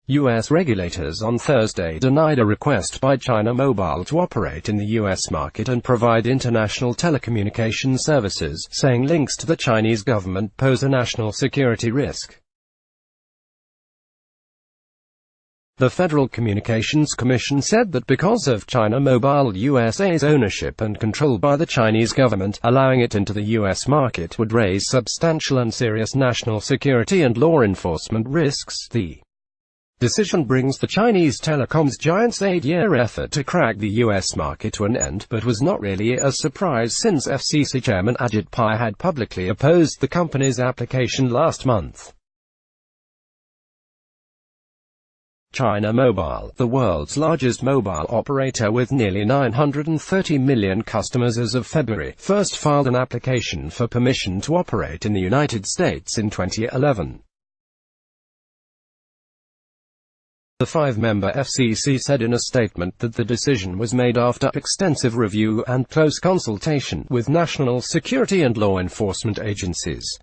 U.S. regulators on Thursday denied a request by China Mobile to operate in the U.S. market and provide international telecommunications services, saying links to the Chinese government pose a national security risk. The Federal Communications Commission said that because of China Mobile USA's ownership and control by the Chinese government, allowing it into the U.S. market would raise substantial and serious national security and law enforcement risks. The decision brings the Chinese telecoms giant's 8-year effort to crack the U.S. market to an end, but was not really a surprise since FCC Chairman Ajit Pai had publicly opposed the company's application last month. China Mobile, the world's largest mobile operator with nearly 930 million customers as of February, first filed an application for permission to operate in the United States in 2011. The five-member FCC said in a statement that the decision was made after extensive review and close consultation with national security and law enforcement agencies.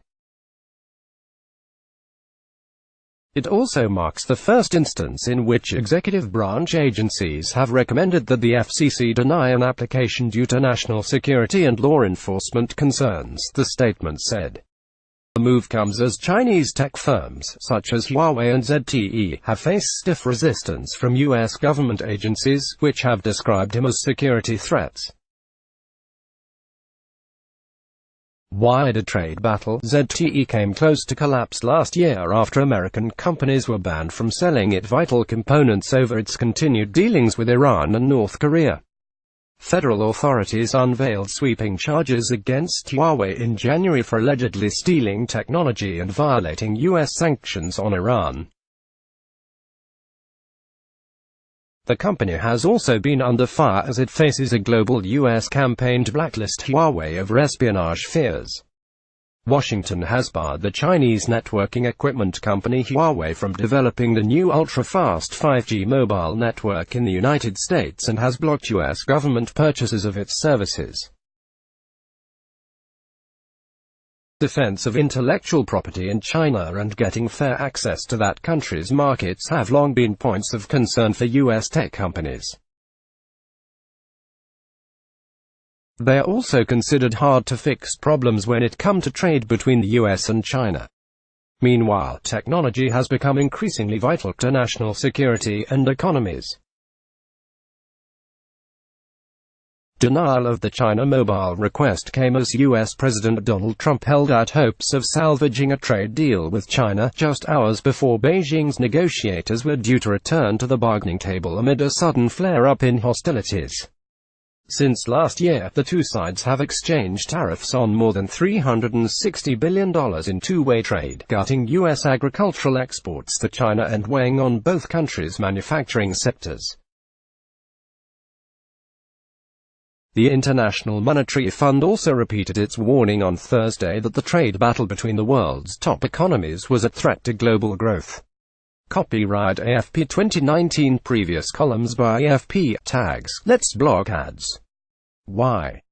It also marks the first instance in which executive branch agencies have recommended that the FCC deny an application due to national security and law enforcement concerns, the statement said. The move comes as Chinese tech firms, such as Huawei and ZTE, have faced stiff resistance from U.S. government agencies, which have described him as security threats. Wider trade battle. ZTE came close to collapse last year after American companies were banned from selling it vital components over its continued dealings with Iran and North Korea. Federal authorities unveiled sweeping charges against Huawei in January for allegedly stealing technology and violating U.S. sanctions on Iran. The company has also been under fire as it faces a global U.S. campaign to blacklist Huawei over espionage fears. Washington has barred the Chinese networking equipment company Huawei from developing the new ultra-fast 5G mobile network in the United States and has blocked U.S. government purchases of its services. Defense of intellectual property in China and getting fair access to that country's markets have long been points of concern for U.S. tech companies. They are also considered hard-to-fix problems when it comes to trade between the U.S. and China. Meanwhile, technology has become increasingly vital to national security and economies. Denial of the China Mobile request came as U.S. President Donald Trump held out hopes of salvaging a trade deal with China, just hours before Beijing's negotiators were due to return to the bargaining table amid a sudden flare-up in hostilities. Since last year, the two sides have exchanged tariffs on more than $360 billion in two-way trade, gutting U.S. agricultural exports to China and weighing on both countries' manufacturing sectors. The International Monetary Fund also repeated its warning on Thursday that the trade battle between the world's top economies was a threat to global growth. Copyright AFP 2019. Previous columns by AFP. Tags. Let's block ads. Why?